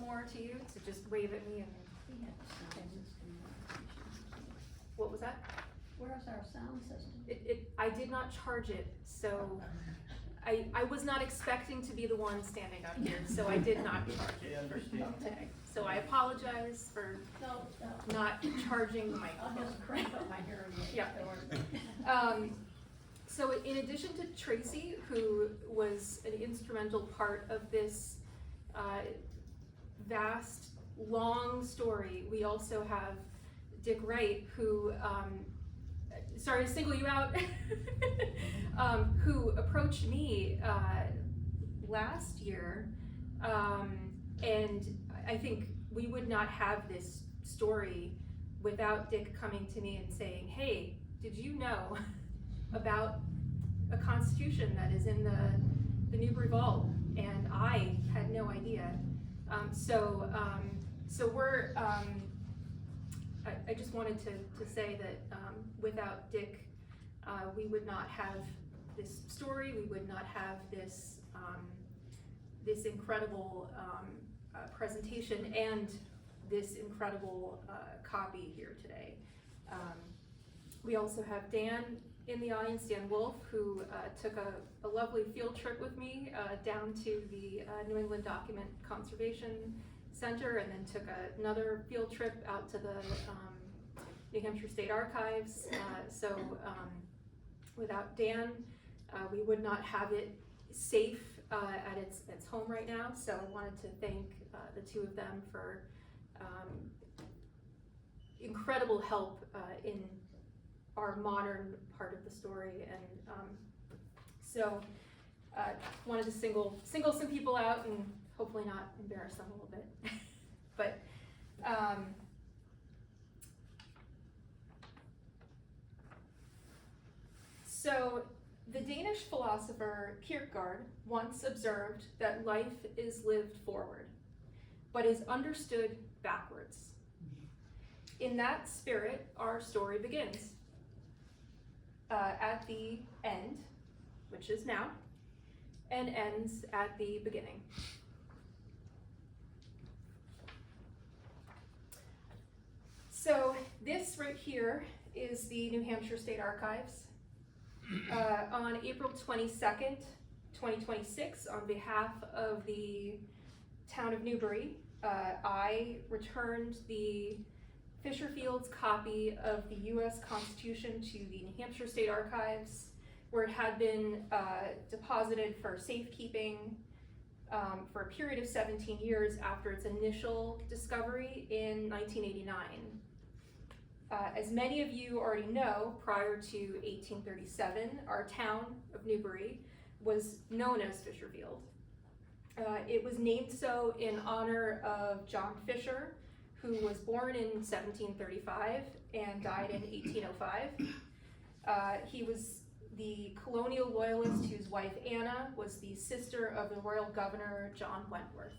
more to you to just wave at me and, what was that? Where's our sound system? I did not charge it, so I was not expecting to be the one standing up here, so I did not charge it today. So I apologize for not charging the I'll microphone. just crank up my hearing aid. Yeah. So in addition to Tracy, who was an instrumental part of this vast, long story, we also have Dick Wright, who, sorry to single you out, who approached me last year, and I think we would not have this story without Dick coming to me and saying, hey, did you know about a constitution that is in the Newbury Vault? And I had no idea. So we're, I just wanted to say that without Dick, we would not have this story, we would not have this, this incredible presentation and this incredible copy here today. We also have Dan in the audience, Dan Wolf, who took a lovely field trip with me down to the New England Document Conservation Center, and then took another field trip out to the New Hampshire State Archives. So without Dan, we would not have it safe at its home right now. So I wanted to thank the two of them for incredible help in our modern part of the story, and so wanted to single some people out and hopefully not embarrass them a little bit. But so the Danish philosopher Kierkegaard once observed that life is lived forward, but is understood backwards. In that spirit, our story begins. At the end, which is now, and ends at the beginning. So this right here is the New Hampshire State Archives. On April 22nd, 2026, on behalf of the town of Newbury, I returned the Fisher-Field's copy of the U.S. Constitution to the New Hampshire State Archives, where it had been deposited for safekeeping for a period of 17 years after its initial discovery in 1989. As many of you already know, prior to 1837, our town of Newbury was known as Fisher-Field. It was named so in honor of John Fisher, who was born in 1735 and died in 1805. He was the colonial loyalist whose wife Anna was the sister of the royal governor John Wentworth.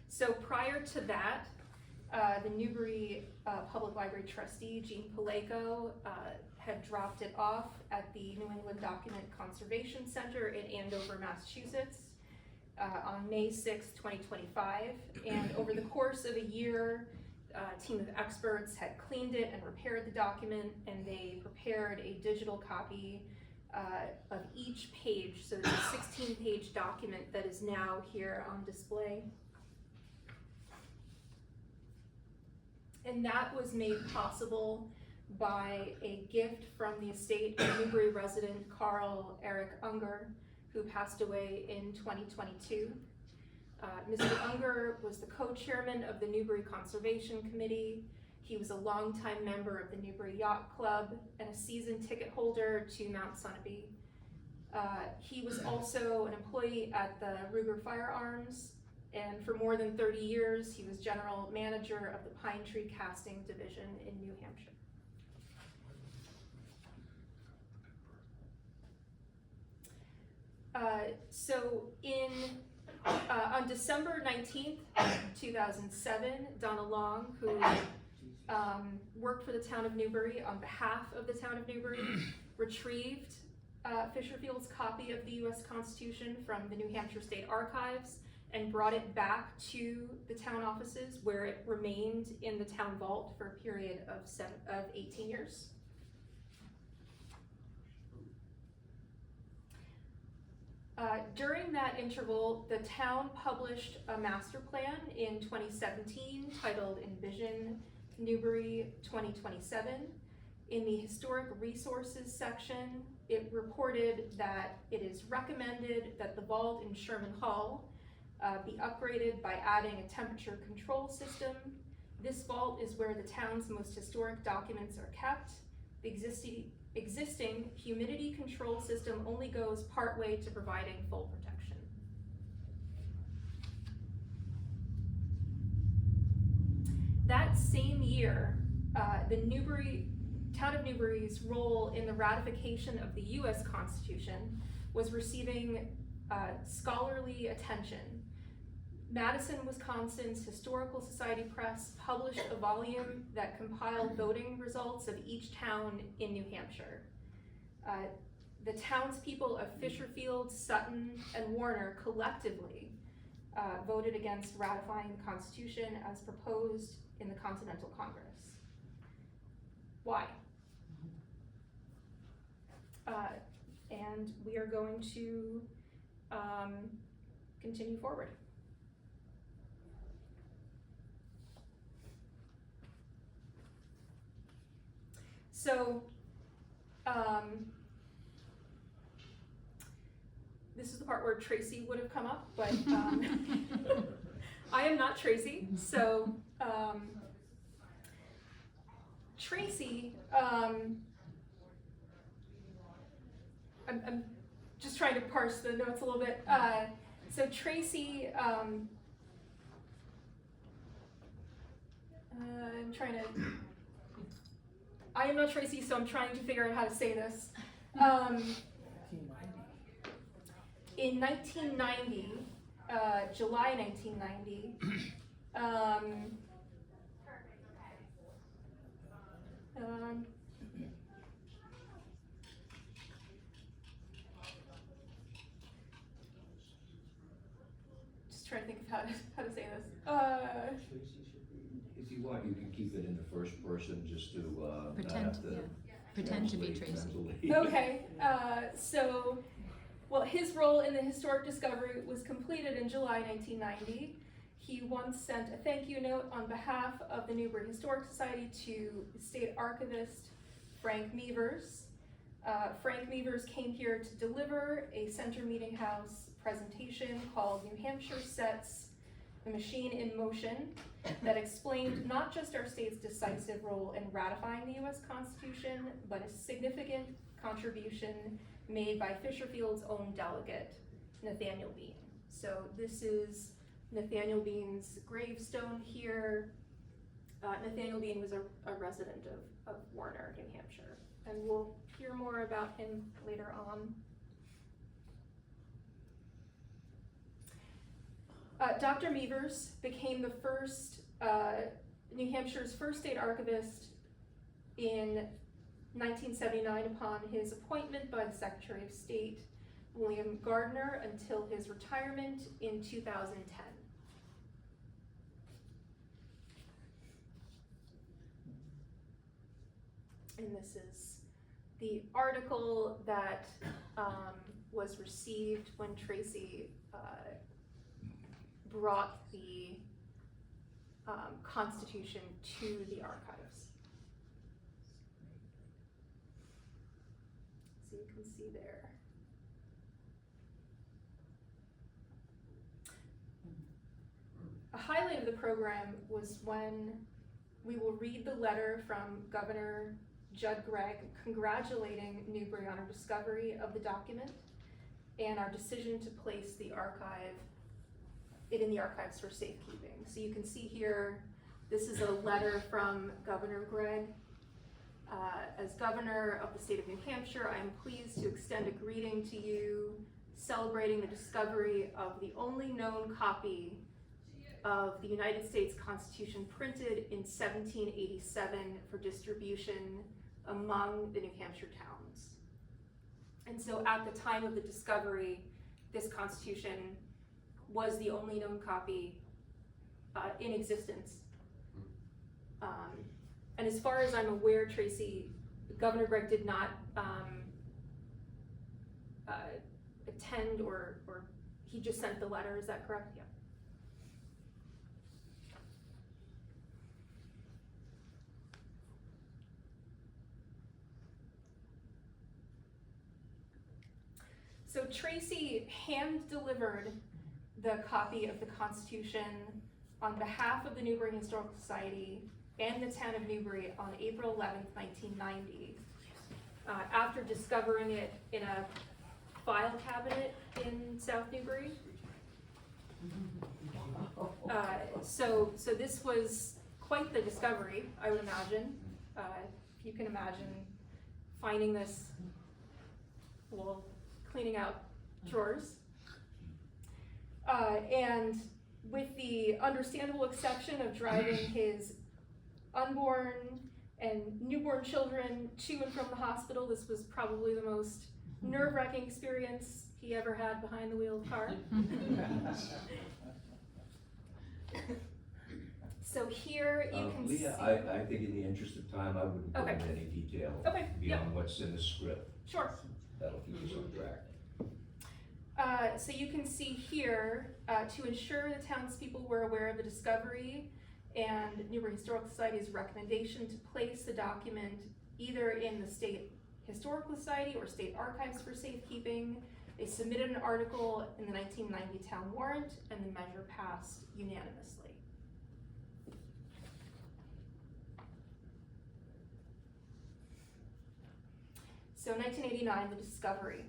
So prior to that, the Newbury Public Library trustee, Jean Paleko, had dropped it off at the New England Document Conservation Center in Andover, Massachusetts, on May 6, 2025, and over the course of a year, a team of experts had cleaned it and repaired the document, and they prepared a digital copy of each page, so it's a 16-page document that is now here on display. And that was made possible by a gift from the estate of Newbury resident Carl Eric Unger, who passed away in 2022. Mr. Unger was the co-chairman of the Newbury Conservation Committee. He was a longtime member of the Newbury Yacht Club and a season ticket holder to Mount Sunapee. He was also an employee at the Ruger Firearms, and for more than 30 years, he was general manager of the Pine Tree Casting Division in New Hampshire. So on December 19th, 2007, Donna Long, who worked for the town of Newbury on behalf of the town of Newbury, retrieved Fisherfield's copy of the U.S. Constitution from the New Hampshire State Archives and brought it back to the town offices, where it remained in the town vault for a period of 18 years. During that interval, the town published a master plan in 2017 titled Envision Newbury 2027. In the Historic Resources section, it reported that it is recommended that the vault in Sherman Hall be upgraded by adding a temperature control system. This vault is where the town's most historic documents are kept. The existing humidity control system only goes partway to providing full protection. That same year, the town of Newbury's role in the ratification of the U.S. Constitution was receiving scholarly attention. Madison, Wisconsin's Historical Society Press published a volume that compiled voting results of each town in New Hampshire. The townspeople of Fisherfield, Sutton, and Warner collectively voted against ratifying the Constitution as proposed in the Continental Congress. Why? And we are going to continue forward. So, this is the part where Tracy would have come up, but I am not Tracy. So, Tracy, I'm just trying to parse the notes a little bit. So Tracy, I'm I am not Tracy, so I'm trying to figure out how to say this. In 1990, July 1990, just trying to think of how to say this. If you want, you can keep it in the first person just to Pretend to be Tracy. Okay, well, his role in the historic discovery was completed in July 1990. He once sent a thank you note on behalf of the Newbury Historic Society to state archivist Frank Meevers. Frank Meevers came here to deliver a Center Meeting House presentation called New Hampshire Sets the Machine in Motion, that explained not just our state's decisive role in ratifying the U.S. Constitution, but a significant contribution made by Fisherfield's own delegate, Nathaniel Bean. So this is Nathaniel Bean's gravestone here. Nathaniel Bean was a resident of Warner, New Hampshire, and we'll hear more about him later on. Dr. Meevers became the first, New Hampshire's first state archivist in 1979 upon his appointment by the Secretary of State, William Gardner, until his retirement in 2010. And this is the article that was received when Tracy brought the Constitution to the archives. So you can see there. A highlight of the program was when we will read the letter from Governor Judd Gregg congratulating Newbury on our discovery of the document and our decision to place it in the archives for safekeeping. So you can see here, this is a letter from Governor Gregg. As Governor of the state of New Hampshire, I am pleased to extend a greeting to you celebrating the discovery of the only known copy of the United States Constitution printed in 1787 for distribution among the New Hampshire towns. And so at the time of the discovery, this Constitution was the only known copy in existence. And as far as I'm aware, Tracy, Governor Gregg did not attend or he just sent the letter, is that correct? Yeah. So Tracy hand-delivered the copy of the Constitution on behalf of the Newbury Historical Society and the town of Newbury on April 11th, 1990, after discovering it in a file cabinet in South Newbury. So this was quite the discovery, I would imagine. If you can imagine finding this, well, cleaning out drawers. And with the understandable exception of driving his unborn and newborn children to and from the hospital, this was probably the most nerve-wracking experience he ever had behind the wheel of a car. So here you can Lea, see. I think in the interest of time, I wouldn't go into any detail beyond what's in the script. Sure. That'll keep us on track. So you can see here, to ensure the townspeople were aware of the discovery and Newbury Historical Society's recommendation to place the document either in the State Historical Society or State Archives for safekeeping, they submitted an article in the 1990 town warrant, and the measure passed unanimously. So 1989, the discovery.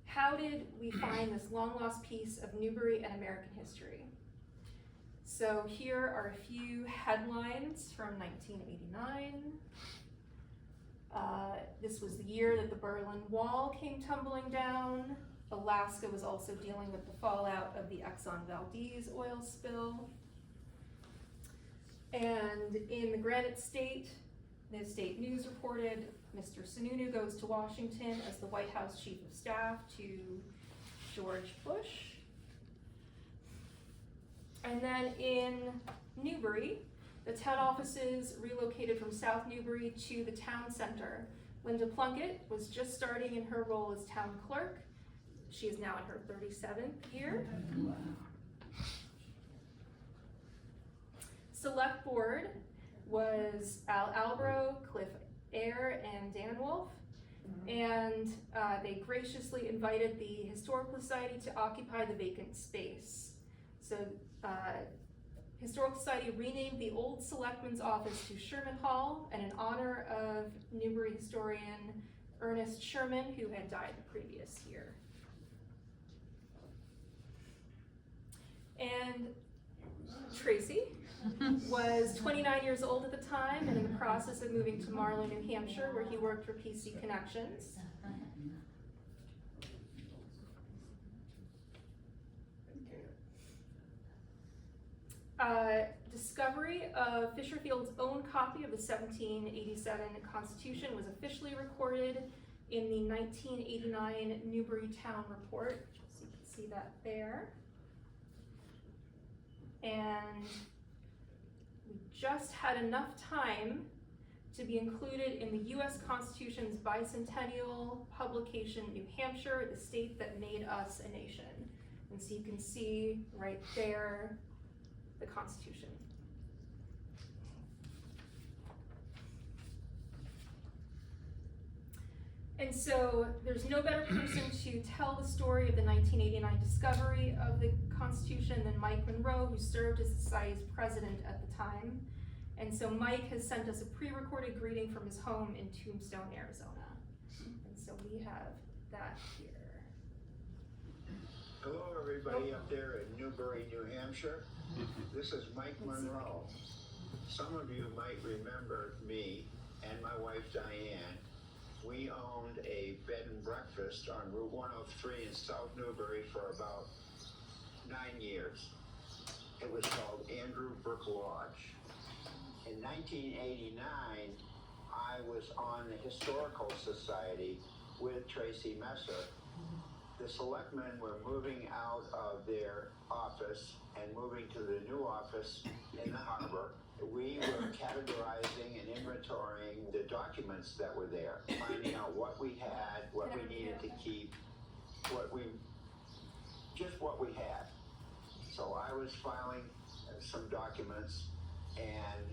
How did we find this long-lost piece of Newbury and American history? So here are a few headlines from 1989. This was the year that the Berlin Wall came tumbling down. Alaska was also dealing with the fallout of the Exxon Valdez oil spill. And in the Granite State, the State News reported Mr. Sununu goes to Washington as the White House Chief of Staff to George Bush. And then in Newbury, the town offices relocated from South Newbury to the town center. Linda Plunkett was just starting in her role as town clerk. She is now in her 37th year. Select board was Al Albro, Cliff Eyre, and Dan Wolf. And they graciously invited the Historical Society to occupy the vacant space. So Historical Society renamed the old Selectman's office to Sherman Hall, and in honor of Newbury historian Ernest Sherman, who had died the previous year. And Tracy was 29 years old at the time and in the process of moving to Marlow, New Hampshire, where he worked for PC Connections. Discovery of Fisherfield's own copy of the 1787 Constitution was officially recorded in the 1989 Newbury Town Report, so you can see that there. And we just had enough time to be included in the U.S. Constitution's bicentennial publication, New Hampshire, the state that made us a nation. And so you can see right there the Constitution. And so there's no better person to tell the story of the 1989 discovery of the Constitution than Mike Monroe, who served as the Society's president at the time. And so Mike has sent us a pre-recorded greeting from his home in Tombstone, Arizona. And so we have that here. Hello everybody up there in Newbury, New Hampshire. This is Mike Monroe. Some of you might remember me and my wife Diane. We owned a bed and breakfast on Route 103 in South Newbury for about 9 years. It was called Andrew Brook Lodge. In 1989, I was on the Historical Society with Tracy Messer. The selectmen were moving out of their office and moving to the new office in the harbor. We were categorizing and inventorying the documents that were there, finding out what we had, what we needed to keep, what we had. So I was filing some documents and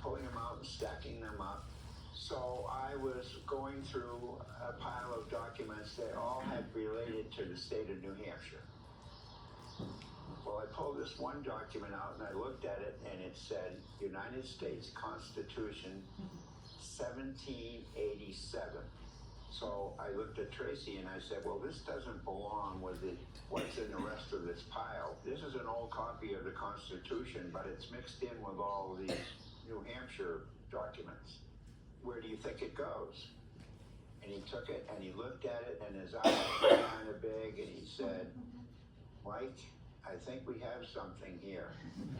pulling them out and stacking them up. So I was going through a pile of documents that all had related to the state of New Hampshire. Well, I pulled this one document out and I looked at it and it said United States Constitution 1787. So I looked at Tracy and I said, well, this doesn't belong with what's in the rest of this pile. This is an old copy of the Constitution, but it's mixed in with all these New Hampshire documents. Where do you think it goes? And he took it and he looked at it and his eyes were kind of big and he said, Mike, I think we have something here.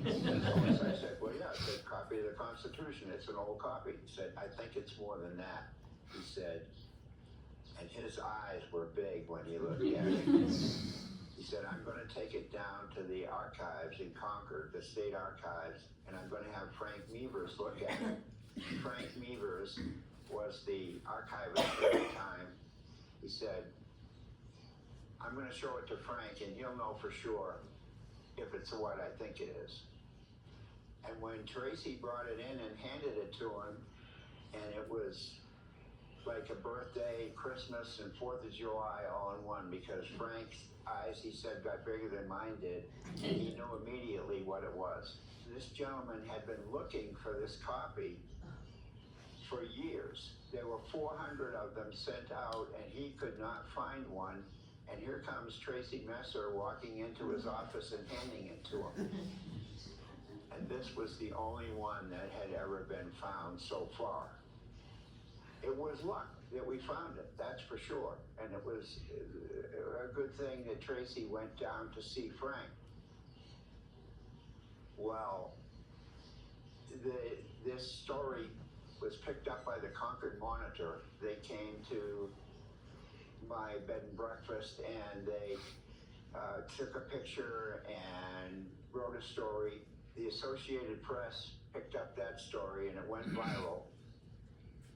So I said, well, yeah, it's a copy of the Constitution. It's an old copy. He said, I think it's more than that. He said, and his eyes were big when he looked at it. He said, I'm going to take it down to the archives in Concord, the state archives, and I'm going to have Frank Meevers look at it. Frank Meevers was the archivist at the time. He said, I'm going to show it to Frank and he'll know for sure if it's what I think it is. And when Tracy brought it in and handed it to him, and it was like a birthday, Christmas, and 4th of July all in one, because Frank's eyes, he said, got bigger than mine did, and he knew immediately what it was. This gentleman had been looking for this copy for years. There were 400 of them sent out, and he could not find one. And here comes Tracy Messer walking into his office and handing it to him. And this was the only one that had ever been found so far. It was luck that we found it, that's for sure. And it was a good thing that Tracy went down to see Frank. Well, this story was picked up by the Concord Monitor. They came to my bed and breakfast and they took a picture and wrote a story. The Associated Press picked up that story and it went viral.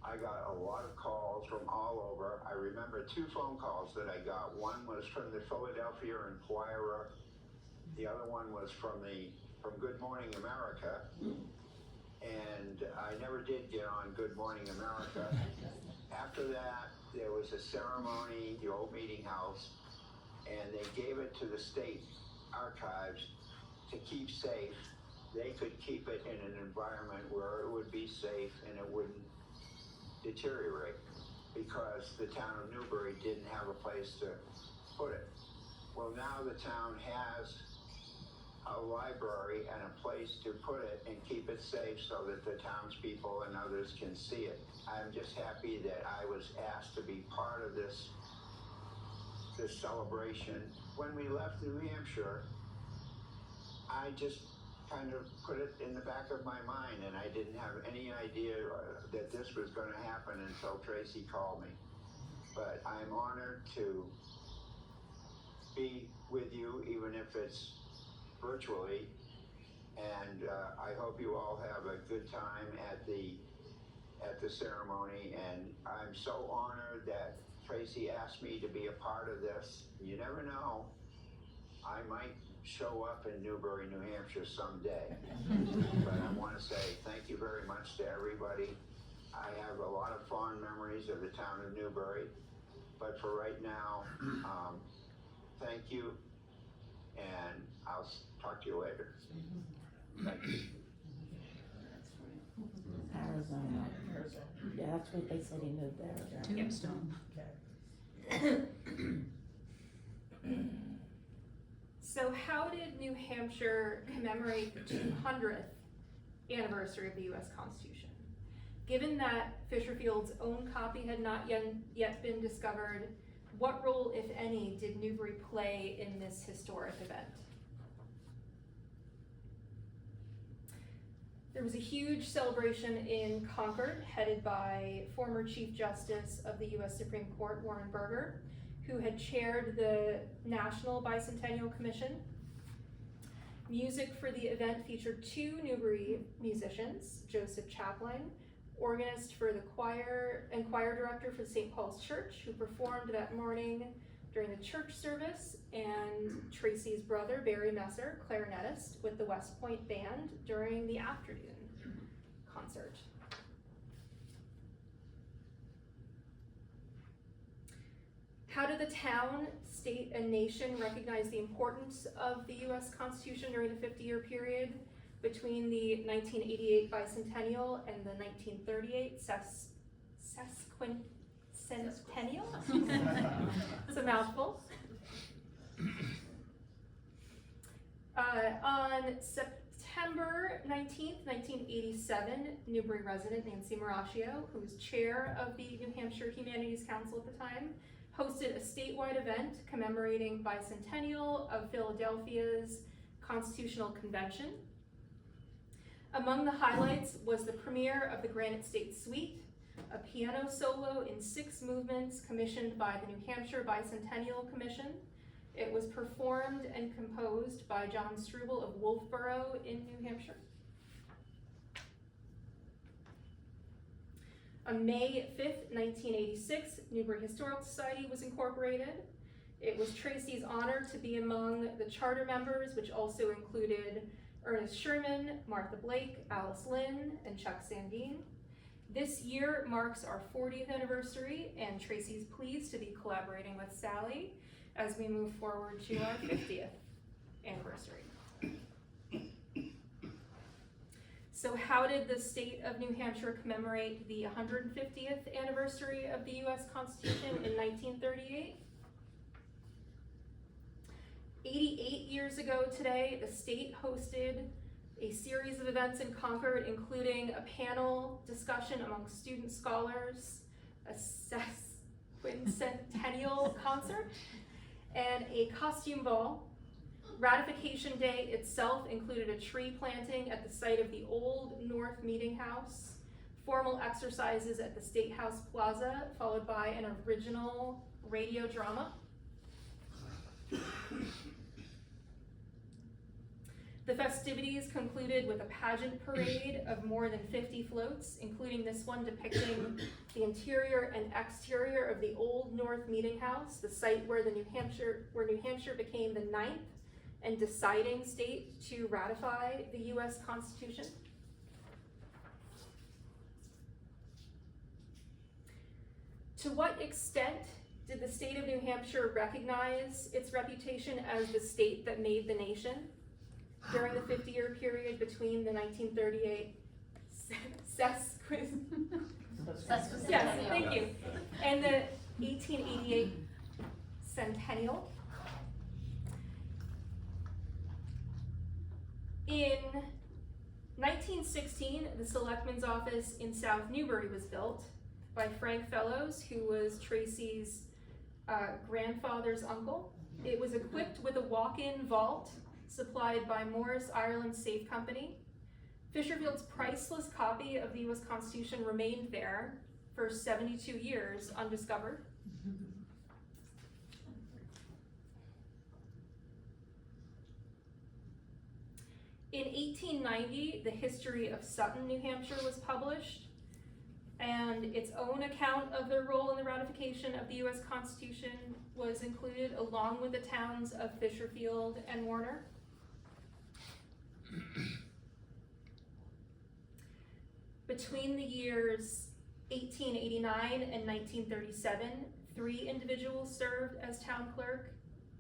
I got a lot of calls from all over. I remember 2 phone calls that I got. One was from the Philadelphia Inquirer. The other one was from Good Morning America. And I never did get on Good Morning America. After that, there was a ceremony, the old meeting house, and they gave it to the state archives to keep safe. They could keep it in an environment where it would be safe and it wouldn't deteriorate, because the town of Newbury didn't have a place to put it. Well, now the town has a library and a place to put it and keep it safe so that the townspeople and others can see it. I'm just happy that I was asked to be part of this celebration. When we left New Hampshire, I just kind of put it in the back of my mind, and I didn't have any idea that this was going to happen until Tracy called me. But I'm honored to be with you, even if it's virtually, and I hope you all have a good time at the ceremony. And I'm so honored that Tracy asked me to be a part of this. You never know, I might show up in Newbury, New Hampshire someday. But I want to say thank you very much to everybody. I have a lot of fond memories of the town of Newbury, but for right now, thank you, and I'll talk to you later. Thank you. Arizona. Yeah, that's what they said he moved there. Tombstone. So how did New Hampshire commemorate the 200th anniversary of the US Constitution? Given that Fisherfield's own copy had not yet been discovered, what role, if any, did Newbury play in this historic event? There was a huge celebration in Concord, headed by former Chief Justice of the U.S. Supreme Court, Warren Burger, who had chaired the National Bicentennial Commission. Music for the event featured 2 Newbury musicians, Joseph Chaplin, organist for the choir and choir director for St. Paul's Church, who performed that morning during the church service, and Tracy's brother, Barry Messer, clarinetist with the West Point Band during the afternoon concert. How did the town, state, and nation recognize the importance of the U.S. Constitution during the 50-year period between the 1988 bicentennial and the 1938 sesquicentennial? It's a mouthful. On September 19th, 1987, Newbury resident Nancy Maracchio, who was chair of the New Hampshire Humanities Council at the time, hosted a statewide event commemorating bicentennial of Philadelphia's Constitutional Convention. Among the highlights was the premiere of the Granite State Suite, a piano solo in 6 movements commissioned by the New Hampshire Bicentennial Commission. It was performed and composed by John Struble of Wolfboro in New Hampshire. On May 5th, 1986, Newbury Historical Society was incorporated. It was Tracy's honor to be among the charter members, which also included Ernest Sherman, Martha Blake, Alice Lynn, and Chuck Sandine. This year marks our 40th anniversary, and Tracy's pleased to be collaborating with Sally as we move forward to our 50th anniversary. So how did the state of New Hampshire commemorate the 150th anniversary of the U.S. Constitution in 1938? 88 years ago today, the state hosted a series of events in Concord, including a panel discussion among student scholars, a sesquicentennial concert, and a costume ball. Ratification Day itself included a tree planting at the site of the old North Meeting House, formal exercises at the State House Plaza, followed by an original radio drama. The festivities concluded with a pageant parade of more than 50 floats, including this one depicting the interior and exterior of the old North Meeting House, the site where New Hampshire became the 9th and deciding state to ratify the U.S. Constitution. To what extent did the state of New Hampshire recognize its reputation as the state that made the nation during the 50-year period between the 1938 yes, thank you, and the 1888 centennial? In 1916, the Selectman's office in South Newbury was built by Frank Fellows, who was Tracy's grandfather's uncle. It was equipped with a walk-in vault supplied by Morris Ireland Safe Company. Fisherfield's priceless copy of the U.S. Constitution remained there for 72 years undiscovered. In 1890, the history of Sutton, New Hampshire was published, and its own account of their role in the ratification of the U.S. Constitution was included, along with the towns of Fisherfield and Warner. Between the years 1889 and 1937, 3 individuals served as town clerk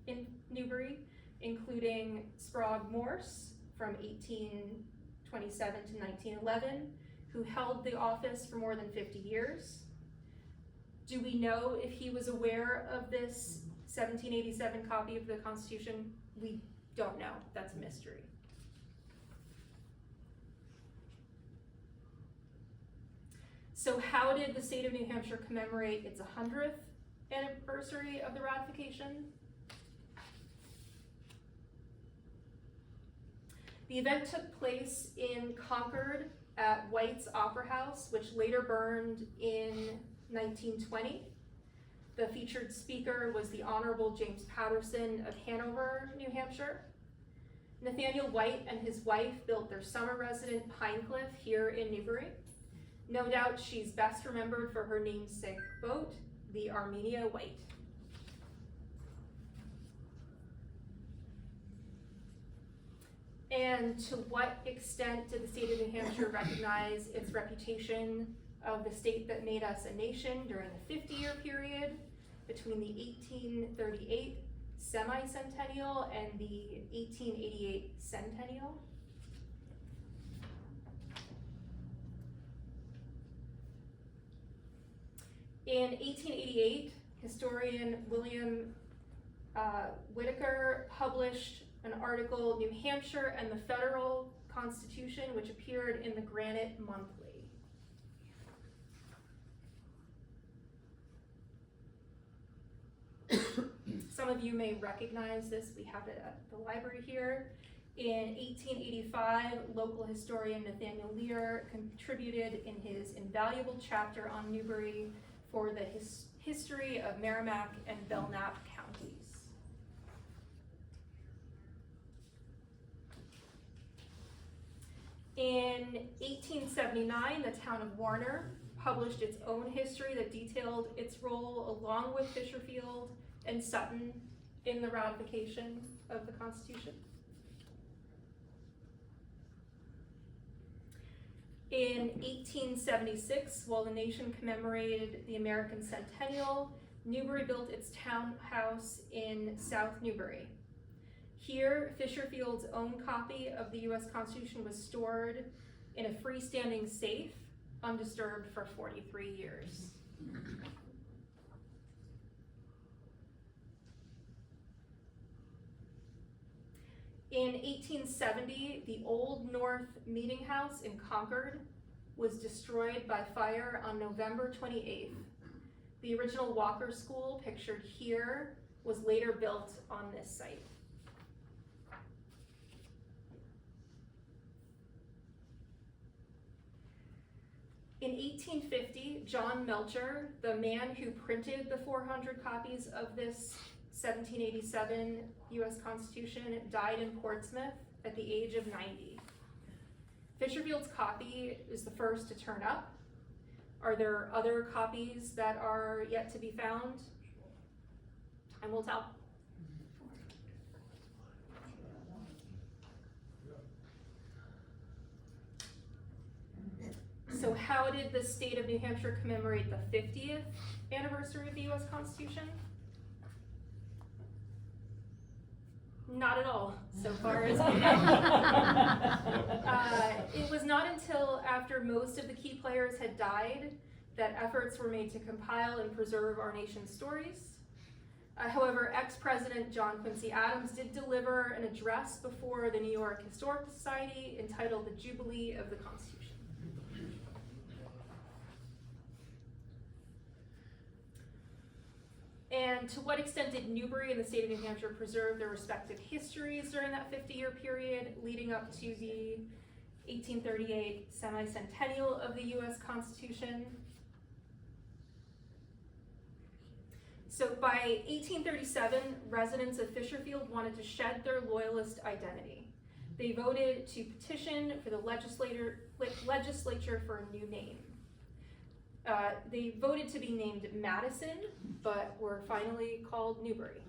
in Newbury, including Sprague Morse from 1827 to 1911, who held the office for more than 50 years. Do we know if he was aware of this 1787 copy of the Constitution? We don't know. That's a mystery. So how did the state of New Hampshire commemorate its 100th anniversary of the ratification? The event took place in Concord at White's Opera House, which later burned in 1920. The featured speaker was the Honorable James Patterson of Hanover, New Hampshire. Nathaniel White and his wife built their summer residence Pinecliff here in Newbury. No doubt she's best remembered for her namesake boat, the Armenia White. And to what extent did the state of New Hampshire recognize its reputation of the state that made us a nation during the 50-year period between the 1838 semi-centennial and the 1888 centennial? In 1888, historian William Whitaker published an article, New Hampshire and the Federal Constitution, which appeared in the Granite Monthly. Some of you may recognize this. We have it at the library here. In 1885, local historian Nathaniel Lear contributed in his invaluable chapter on Newbury for the history of Merrimack and Belknap counties. In 1879, the town of Warner published its own history that detailed its role along with Fisherfield and Sutton in the ratification of the Constitution. In 1876, while the nation commemorated the American Centennial, Newbury built its townhouse in South Newbury. Here, Fisherfield's own copy of the U.S. Constitution was stored in a freestanding safe, undisturbed for 43 years. In 1870, the Old North Meeting House in Concord was destroyed by fire on November 28th. The original Walker School, pictured here, was later built on this site. In 1850, John Melcher, the man who printed the 400 copies of this 1787 U.S. Constitution, died in Portsmouth at the age of 90. Fisherfield's copy is the first to turn up. Are there other copies that are yet to be found? Time will tell. So how did the state of New Hampshire commemorate the 50th anniversary of the U.S. Constitution? Not at all, so far as we know. It was not until after most of the key players had died that efforts were made to compile and preserve our nation's stories. However, ex-President John Quincy Adams did deliver an address before the New York Historical Society entitled The Jubilee of the Constitution. And to what extent did Newbury and the state of New Hampshire preserve their respective histories during that 50-year period leading up to the 1838 semi-centennial of the U.S. Constitution? So by 1837, residents of Fisherfield wanted to shed their Loyalist identity. They voted to petition for the legislature for a new name. They voted to be named Madison, but were finally called Newbury.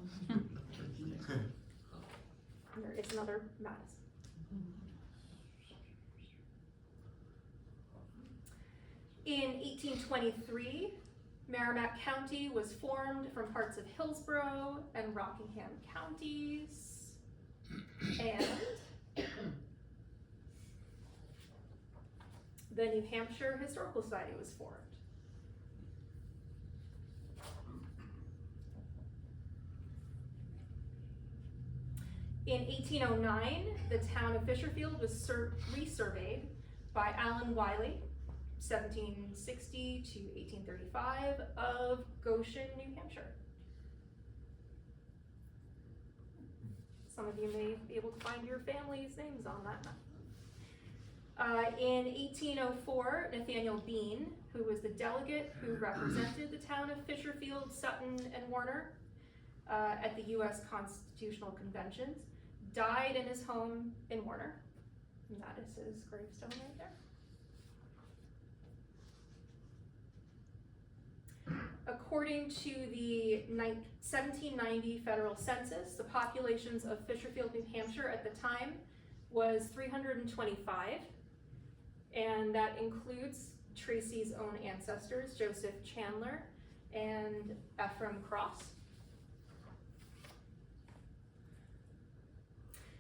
There is another Madison. In 1823, Merrimack County was formed from parts of Hillsborough and Rockingham counties, and the New Hampshire Historical Society was formed. In 1809, the town of Fisherfield was resurveyed by Allen Wiley, 1760 to 1835, of Goshen, New Hampshire. Some of you may be able to find your family's names on that map. In 1804, Nathaniel Bean, who was the delegate who represented the town of Fisherfield, Sutton, and Warner at the U.S. Constitutional Conventions, died in his home in Warner. And that is his gravestone right there. According to the 1790 federal census, the populations of Fisherfield, New Hampshire at the time was 325, and that includes Tracy's own ancestors, Joseph Chandler and Ephraim Cross.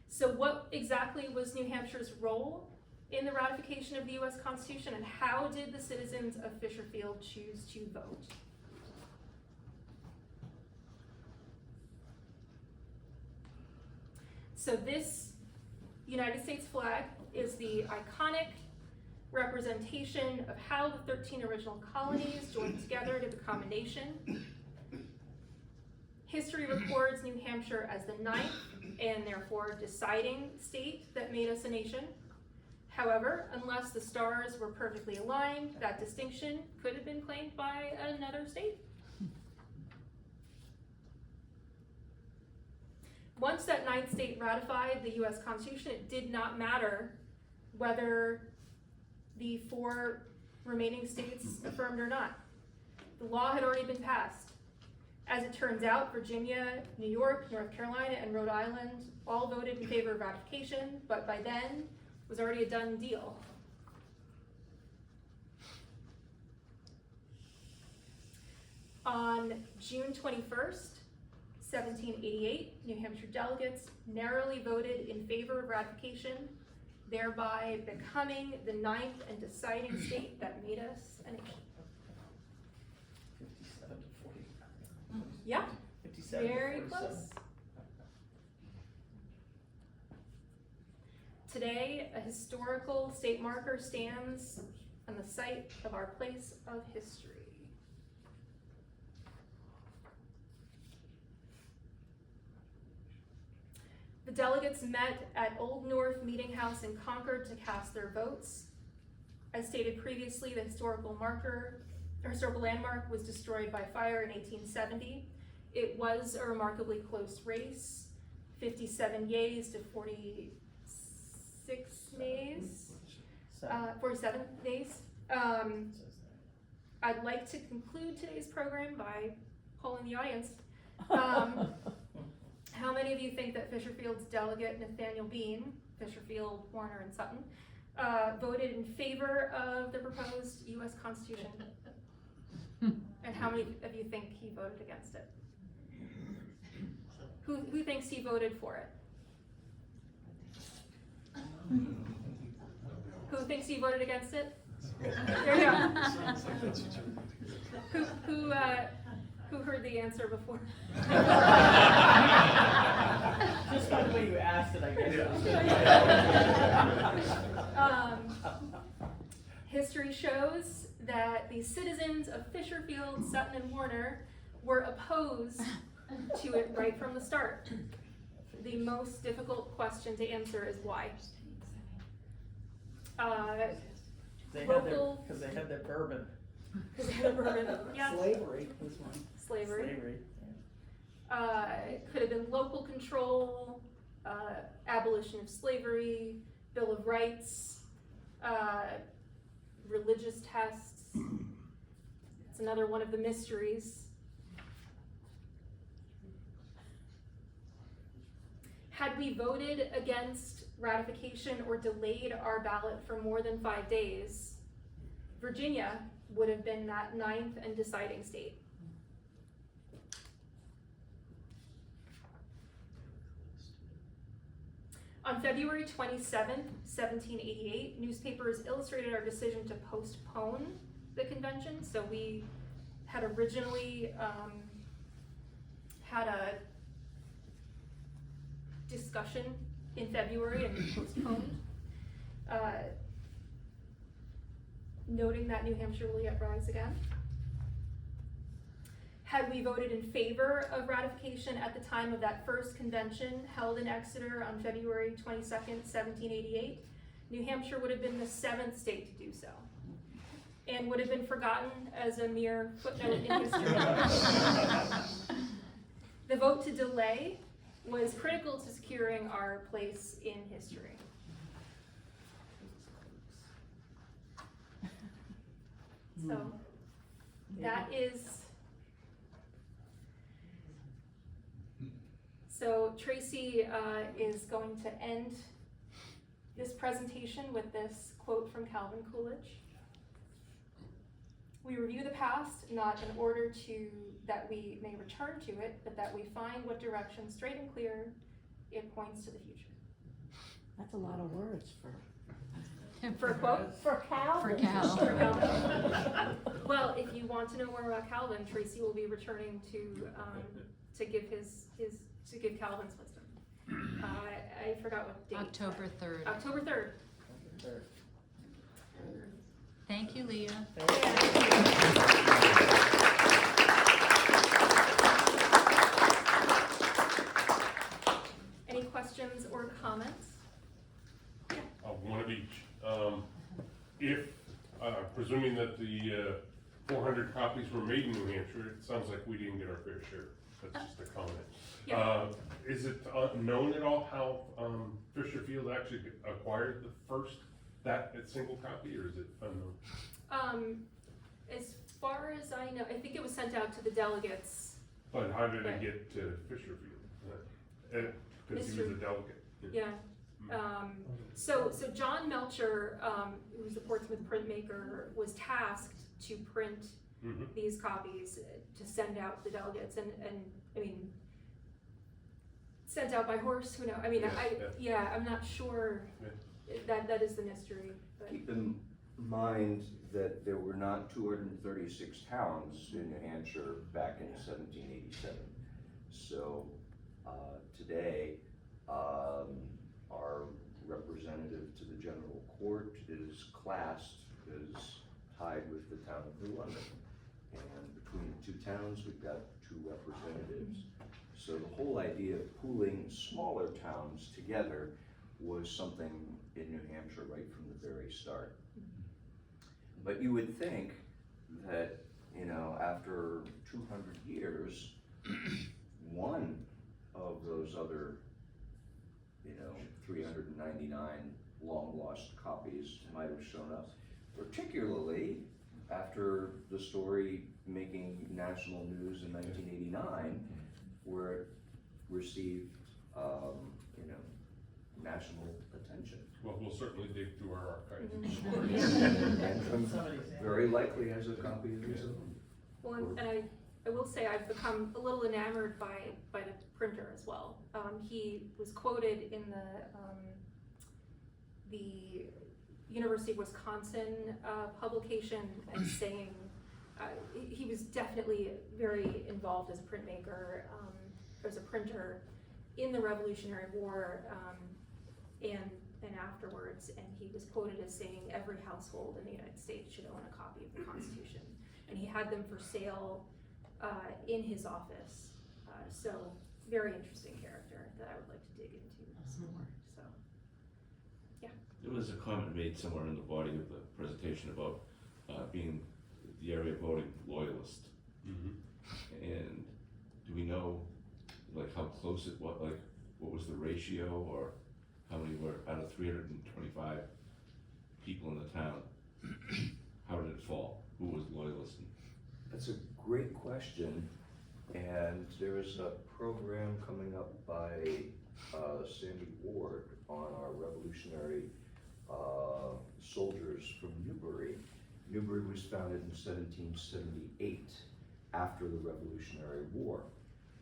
So what exactly was New Hampshire's role in the ratification of the U.S. Constitution, and how did the citizens of Fisherfield choose to vote? So this United States flag is the iconic representation of how the 13 original colonies joined together to become a nation. History records New Hampshire as the ninth and therefore deciding state that made us a nation. However, unless the stars were perfectly aligned, that distinction could have been claimed by another state. Once that ninth state ratified the U.S. Constitution, it did not matter whether the 4 remaining states affirmed or not. The law had already been passed. As it turns out, Virginia, New York, North Carolina, and Rhode Island all voted in favor of ratification, but by then, it was already a done deal. On June 21st, 1788, New Hampshire delegates narrowly voted in favor of ratification, thereby becoming the ninth and deciding state that made us a nation. 57 to 40. Yeah, 57 very to 47. close. Today, a historical state marker stands on the site of our place of history. The delegates met at Old North Meeting House in Concord to cast their votes. As stated previously, the historical landmark was destroyed by fire in 1870. It was a remarkably close race, 57 yeas to 46 nays, 47 nays. I'd like to conclude today's program by polling the audience. How many of you think that Fisherfield's delegate, Nathaniel Bean, Fisherfield, Warner, and Sutton, voted in favor of the proposed U.S. Constitution? And how many of you think he voted against it? Who thinks he voted for it? Who thinks he voted against it? There you go. Who heard the answer before? Just by the way you asked it, I guess. History shows that the citizens of Fisherfield, Sutton, and Warner were opposed to it right from the start. The most difficult question to answer is why. Because they had their bourbon. Because they had a bourbon. Yeah. Slavery was one. Slavery. Could have been local control, abolition of slavery, Bill of Rights, religious tests. It's another one of the mysteries. Had we voted against ratification or delayed our ballot for more than 5 days, Virginia would have been that ninth and deciding state. On February 27th, 1788, newspapers illustrated our decision to postpone the convention. So we had originally had a discussion in February and postponed, noting that New Hampshire will yet rise again. had we voted in favor of ratification at the time of that first convention held in Exeter on February 22nd, 1788, New Hampshire would have been the 7th state to do so, and would have been forgotten as a mere footnote in history. The vote to delay was critical to securing our place in history. So that is, so Tracy is going to end this presentation with this quote from Calvin Coolidge. We review the past, not in order that we may return to it, but that we find what direction, straight and clear, it points to the future. That's a lot of words for For a quote? For Calvin. For Cal. For Calvin. Well, if you want to know more about Calvin, Tracy will be returning to give Calvin's wisdom. I forgot what date. October 3rd. October 3rd. Thank you, Leah. Any questions or comments? One of each. If, presuming that the 400 copies were made in New Hampshire, it sounds like we didn't get our fair share. That's just a comment. Yeah. Is it known at all how Fisher Field actually acquired the first, that single copy, or is it unknown? As far as I know, I think it was sent out to the delegates. But how did Right. it get to Fisher Field? Because he was a delegate. Yeah. So John Melcher, who's the Portsmouth printmaker, was tasked to print these copies to send out the delegates, and I mean, sent out by horse, who knows? I mean, I'm not sure. That is the mystery. But. Keep in mind that there were not 236 towns in New Hampshire back in 1787. So today, our representative to the general court is classed as tied with the town of New London. And between the two towns, we've got 2 representatives. So the whole idea of pooling smaller towns together was something in New Hampshire right from the very start. But you would think that, after 200 years, one of those other 399 long-lost copies might have shown up, particularly after the story making national news in 1989, where it received, national attention. Well, we'll certainly dig through our archives. And very likely has a copy of his own. Well, and I will say I've become a little enamored by the printer as well. He was quoted in the University of Wisconsin publication as saying he was definitely very involved as a printmaker, as a printer in the Revolutionary War and afterwards, and he was quoted as saying every household in the United States should own a copy of the Constitution, and he had them for sale in his office. So very interesting character that I would like to dig into some more. So yeah. There was a comment made somewhere in the body of the presentation about being the area voting loyalist. And do we know how close it was, what was the ratio, or how many were out of 325 people in the town? How did it fall? Who was loyalist? That's a great question, and there is a program coming up by Sandy Ward on our revolutionary soldiers from Newbury. Newbury was founded in 1778 after the Revolutionary War.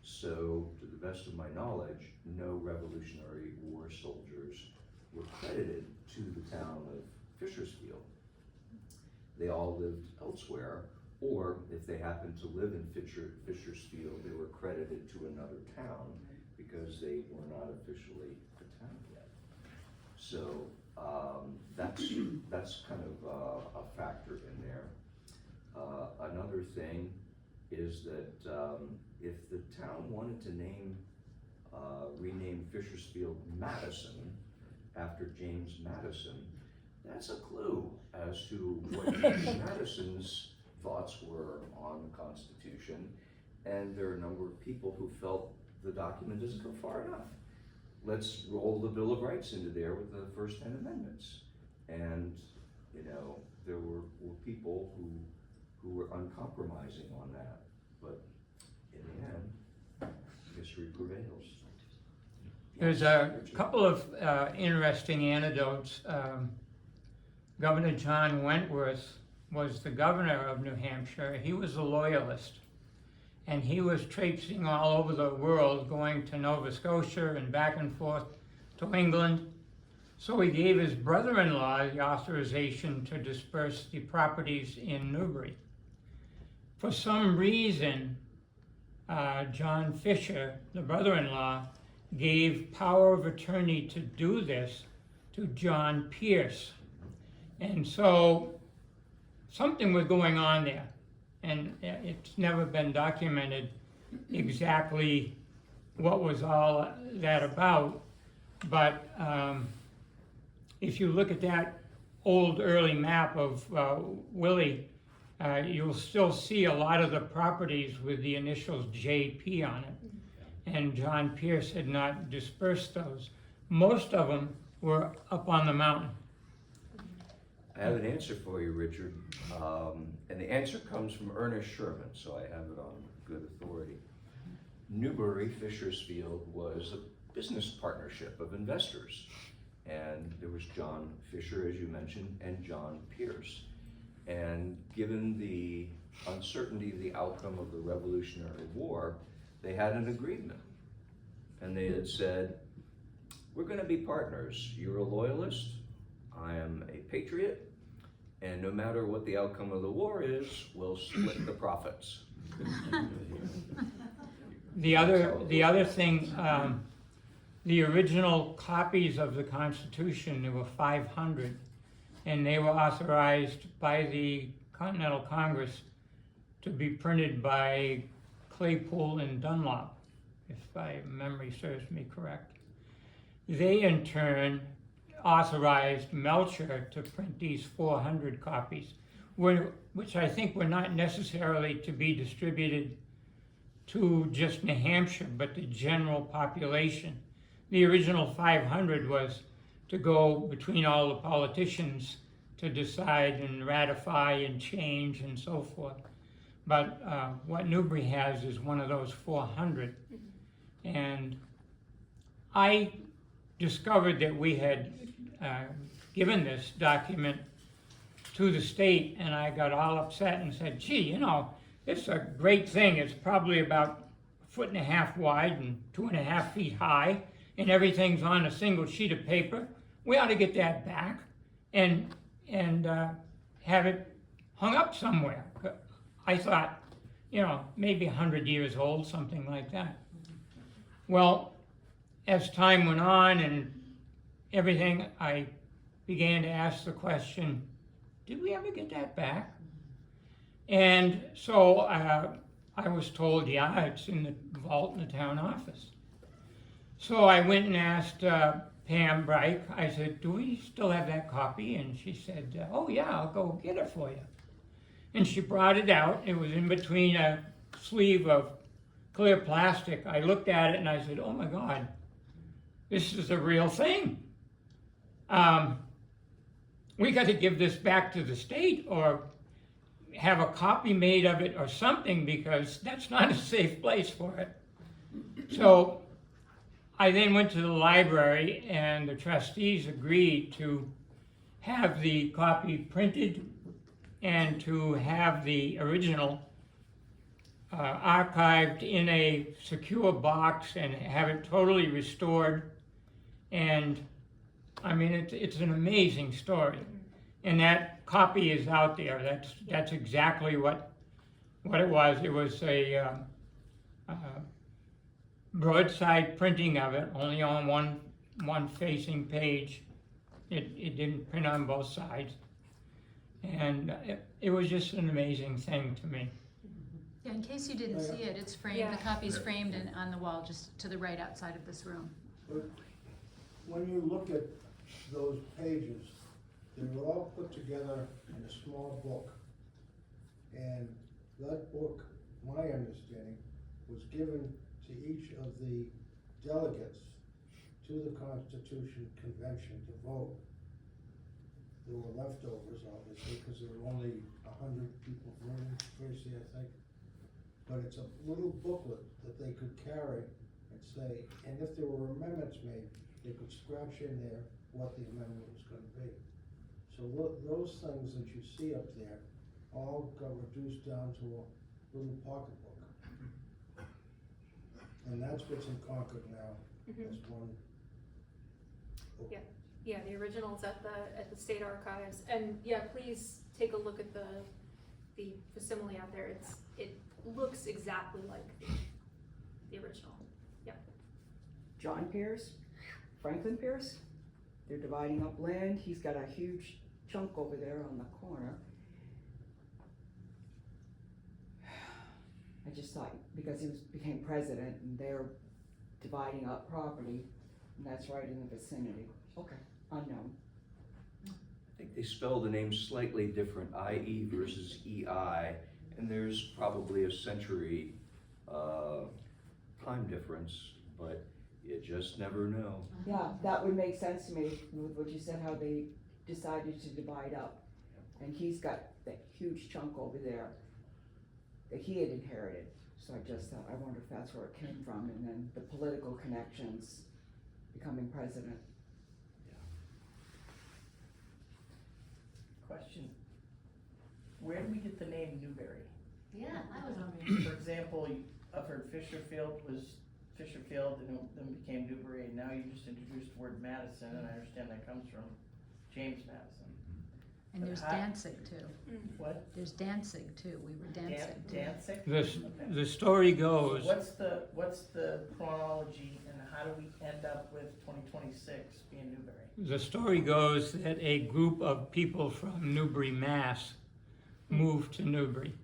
So, to the best of my knowledge, no Revolutionary War soldiers were credited to the town of Fishersfield. They all lived elsewhere, or if they happened to live in Fishersfield, they were credited to another town because they were not officially a town yet. So that's kind of a factor in there. Another thing is that if the town wanted to rename Fishersfield Madison after James Madison, that's a clue as to what James Madison's thoughts were on the Constitution. And there are a number of people who felt the document doesn't go far enough. Let's roll the Bill of Rights into there with the first 10 amendments. And, you know, there were people who were uncompromising on that. But in the end, history prevails. There's a couple of interesting anecdotes. Governor John Wentworth was the governor of New Hampshire. He was a loyalist, and he was traipsing all over the world, going to Nova Scotia and back and forth to England. So he gave his brother-in-law the authorization to disperse the properties in Newbury. For some reason, John Fisher, the brother-in-law, gave power of attorney to do this to John Pierce. And so something was going on there, and it's never been documented exactly what was all that about. But if you look at that old early map of Willie, you'll still see a lot of the properties with the initials JP on it. And John Pierce had not dispersed those. Most of them were up on the mountain. I have an answer for you, Richard, and the answer comes from Ernest Sherman, so I have it on good authority. Newbury Fishersfield was a business partnership of investors, and there was John Fisher, as you mentioned, and John Pierce. And given the uncertainty of the outcome of the Revolutionary War, they had an agreement, and they had said, we're going to be partners. You're a loyalist, I am a patriot, and no matter what the outcome of the war is, we'll split the profits. The other thing, the original copies of the Constitution, there were 500, and they were authorized by the Continental Congress to be printed by Claypool and Dunlop, if my memory serves me correct. They in turn authorized Melcher to print these 400 copies, which I think were not necessarily to be distributed to just New Hampshire, but the general population. The original 500 was to go between all the politicians to decide and ratify and change and so forth. But what Newbury has is one of those 400. And I discovered that we had given this document to the state, and I got all upset and said, gee, you know, it's a great thing. It's probably about 1.5 feet wide and 2.5 feet high, and everything's on a single sheet of paper. We ought to get that back and have it hung up somewhere. I thought, you know, maybe 100 years old, something like that. Well, as time went on and everything, I began to ask the question, did we ever get that back? And so I was told, yeah, it's in the vault in the town office. So I went and asked Pam Bright. I said, do we still have that copy? And she said, oh yeah, I'll go get it for you. And she brought it out. It was in between a sleeve of clear plastic. I looked at it and I said, oh my God, this is a real thing. We got to give this back to the state or have a copy made of it or something, because that's not a safe place for it. So I then went to the library, and the trustees agreed to have the copy printed and to have the original archived in a secure box and have it totally restored. And I mean, it's an amazing story. And that copy is out there. That's exactly what it was. It was a broadside printing of it, only on one facing page. It didn't print on both sides. And it was just an amazing thing to me. Yeah, in case you didn't see it, it's framed, Yeah. the copy's framed and on the wall just to the right outside of this room. But when you look at those pages, they were all put together in a small book. And that book, my understanding, was given to each of the delegates to the Constitution Convention to vote. There were leftovers, obviously, because there were only 100 people voting, Tracy, I think. But it's a little booklet that they could carry and say, and if there were amendments made, they could scratch in there what the amendment was gonna be. So those things that you see up there all got reduced down to a little pocketbook. And that's what's in Concord now, as one. Yeah, the original's at the state archives, and yeah, please take a look at the facsimile out there. It looks exactly like the original. John Pierce, Franklin Pierce, they're dividing up land, he's got a huge chunk over there on the corner. I just thought, because he became president and they're dividing up property, and that's right in the vicinity. Okay, unknown. I think they spell the name slightly different, IE versus EI, and there's probably a century time difference, but you just never know. Yeah, that would make sense to me with what you said, how they decided to divide up. And he's got that huge chunk over there that he had inherited. So I just thought, I wonder if that's where it came from, and then the political connections, becoming president. Question, where do we get the name Newbury? Yeah, I was wondering. For example, I've heard Fisherfield was Fisherfield and then became Newbury, and now you just introduced the word Madison, and I understand that comes from James Madison. And But there's how- Danzig too. What? There's Danzig too, we were Danzig. Danzig? The story So goes, what's the chronology, and how do we end up with 2026 being Newbury? the story goes that a group of people from Newbury, Mass. Moved to Newbury.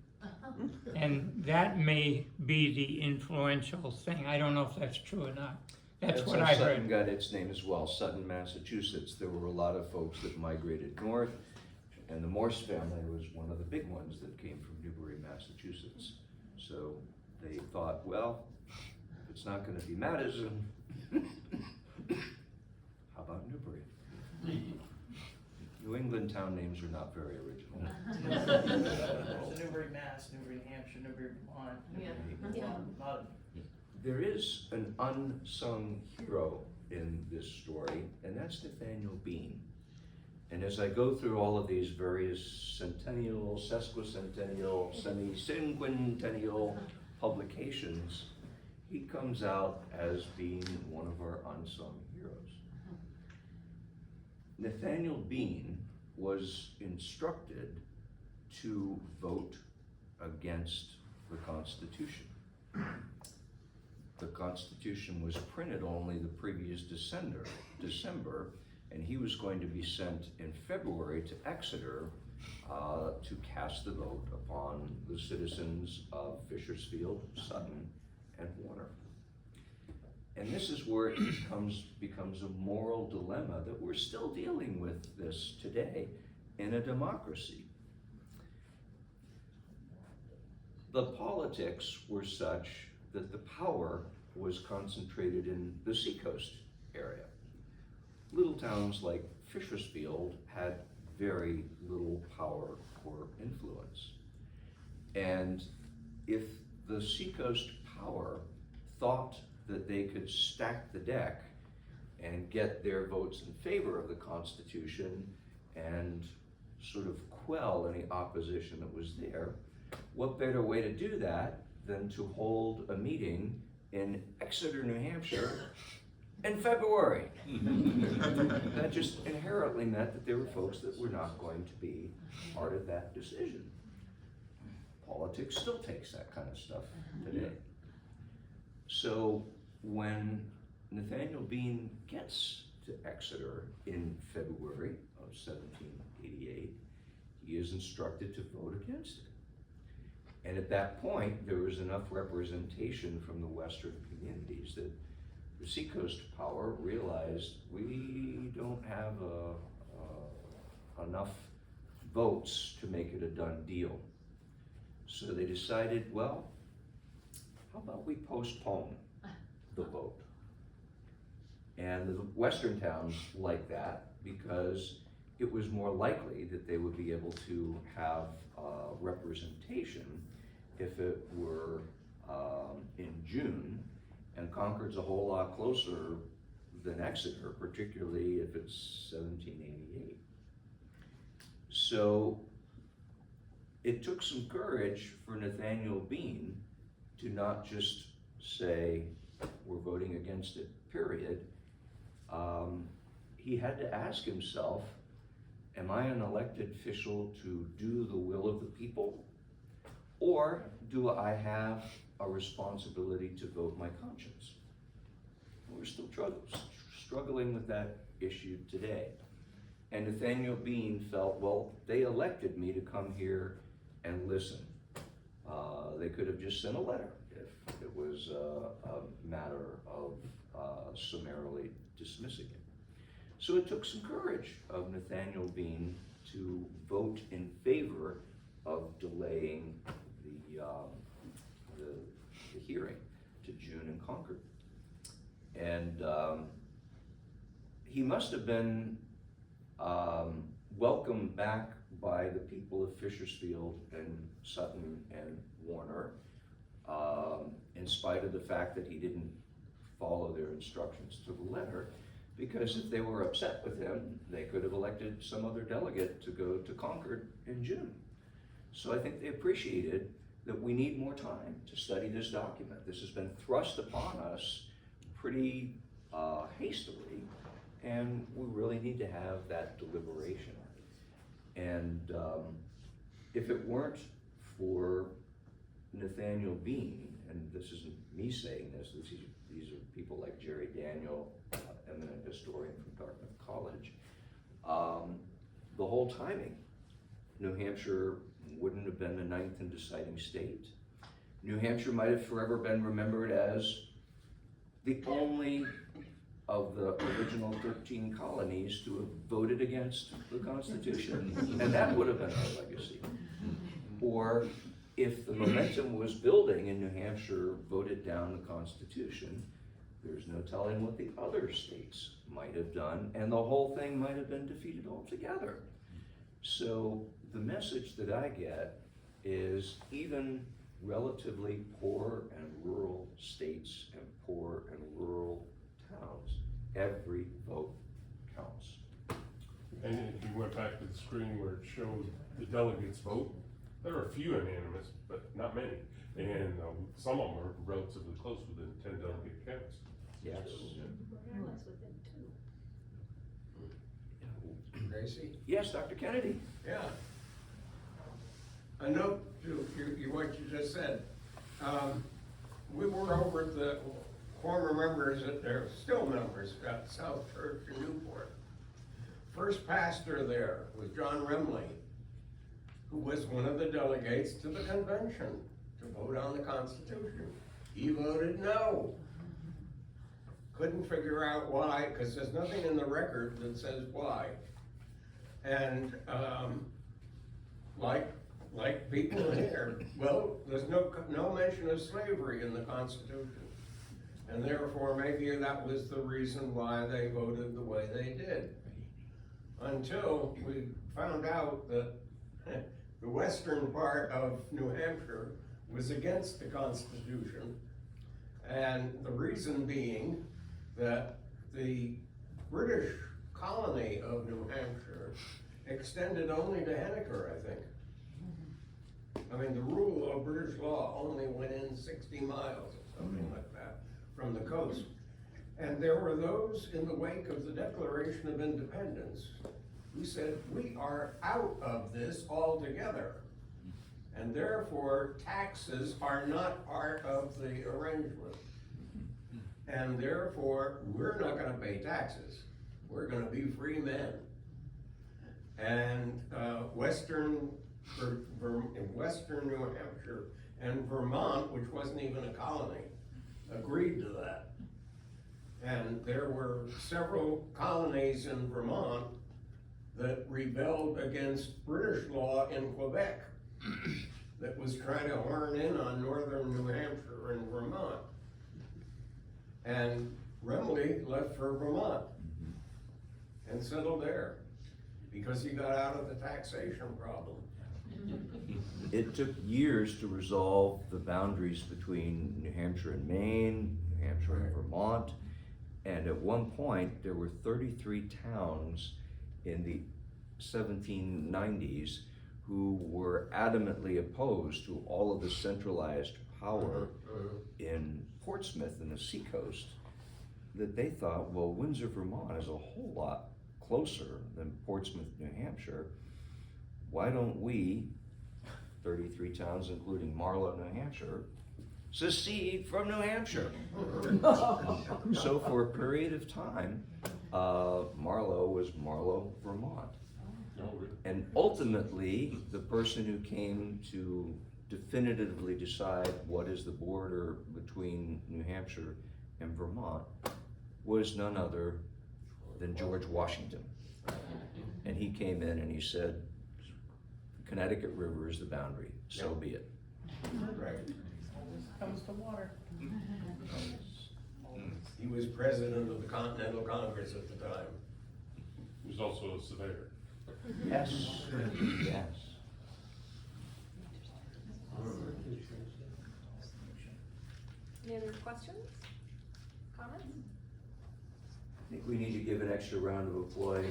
And that may be the influential thing. I don't know if that's true or not. That's what how I Sutton heard. got its name as well, Sutton, Massachusetts. There were a lot of folks that migrated north, and the Morse family was one of the big ones that came from Newbury, Massachusetts. So they thought, well, if it's not gonna be Madison, how about Newbury? New England town names are not very original. There's a Newbury, Mass, Newbury, New Hampshire, Newbury, Vermont, Newbury, Yeah. not There is an unsung hero in this story, and that's Nathaniel Bean. And as I go through all of these various centennial, sesquicentennial, semi-cinquentennial publications, he comes out as being one of our unsung heroes. Nathaniel Bean was instructed to vote against the Constitution. The Constitution was printed only the previous December, and he was going to be sent in February to Exeter to cast the vote upon the citizens of Fishersfield, Sutton, and Warner. And this is where it becomes a moral dilemma that we're still dealing with this today in a democracy. The politics were such that the power was concentrated in the seacoast area. Little towns like Fishersfield had very little power or influence. And if the seacoast power thought that they could stack the deck and get their votes in favor of the Constitution and sort of quell any opposition that was there, what better way to do that than to hold a meeting in Exeter, New Hampshire in February? That just inherently meant that there were folks that were not going to be part of that decision. Politics still takes that kind of stuff today. So when Nathaniel Bean gets to Exeter in February of 1788, he is instructed to vote against it. And at that point, there was enough representation from the western communities that the Seacoast Power realized we don't have enough votes to make it a done deal. So they decided, well, how about we postpone the vote? And the western towns liked that because it was more likely that they would be able to have representation if it were in June, and Concord's a whole lot closer than Exeter, particularly if it's 1788. So it took some courage for Nathaniel Bean to not just say, we're voting against it, period. He had to ask himself, am I an elected official to do the will of the people? Or do I have a responsibility to vote my conscience? We're still struggling with that issue today. And Nathaniel Bean felt, well, they elected me to come here and listen. They could have just sent a letter if it was a matter of summarily dismissing it. So it took some courage of Nathaniel Bean to vote in favor of delaying the hearing to June in Concord. And he must have been welcomed back by the people of Fishersfield and Sutton and Warner, in spite of the fact that he didn't follow their instructions to the letter, because if they were upset with him, they could have elected some other delegate to go to Concord in June. So I think they appreciated that we need more time to study this document. This has been thrust upon us pretty hastily, and we really need to have that deliberation. And if it weren't for Nathaniel Bean, and this isn't me saying this, these are people like Jerry Daniel, eminent historian from Dartmouth College, the whole timing, New Hampshire wouldn't have been the 9th and deciding state. New Hampshire might have forever been remembered as the only of the original 13 colonies to have voted against the Constitution, and that would have been our legacy. Or if the momentum was building and New Hampshire voted down the Constitution, there's no telling what the other states might have done, and the whole thing might have been defeated altogether. So the message that I get is even relatively poor and rural states and poor and rural towns, every vote counts. And if you went back to the screen where it showed the delegates vote, there are a few unanimous, but not many. And some of them are relatively close within 10 delegate counts. Yes. Tracy? Yes, Dr. Kennedy. Yeah. A note to what you just said. We were over at the former members, they're still members, at South Church in Newport. First pastor there was John Remley, who was one of the delegates to the convention to vote on the Constitution. He voted no. Couldn't figure out why, because there's nothing in the record that says why. And like people here, well, there's no mention of slavery in the Constitution. And therefore, maybe that was the reason why they voted the way they did. Until we found out that the western part of New Hampshire was against the Constitution. And the reason being that the British colony of New Hampshire extended only to Henniker, I think. I mean, the rule of British law only went in 60 miles or something like that from the coast. And there were those in the wake of the Declaration of Independence who said, we are out of this altogether. And therefore, taxes are not part of the arrangement. And therefore, we're not gonna pay taxes. We're gonna be free men. And Western in western New Hampshire and Vermont, which wasn't even a colony, agreed to that. And there were several colonies in Vermont that rebelled against British law in Quebec that was trying to horn in on northern New Hampshire and Vermont. And Remley left for Vermont and settled there because he got out of the taxation problem. It took years to resolve the boundaries between New Hampshire and Maine, New Hampshire and Vermont. And at one point, there were 33 towns in the 1790s who were adamantly opposed to all of the centralized power in Portsmouth and the seacoast, that they thought, well, Windsor, Vermont is a whole lot closer than Portsmouth, New Hampshire. Why don't we, 33 towns including Marlow, New Hampshire, secede from New Hampshire? So for a period of time, Marlow was Marlow, Vermont. And ultimately, the person who came to definitively decide what is the border between New Hampshire and Vermont was none other than George Washington. And he came in and he said, Connecticut River is the boundary, so be it. Right. Comes to water. He was president of the Continental Congress at the time. He was also a surveyor. Yes, yes. Any other questions, comments? I think we need to give an extra round of applause.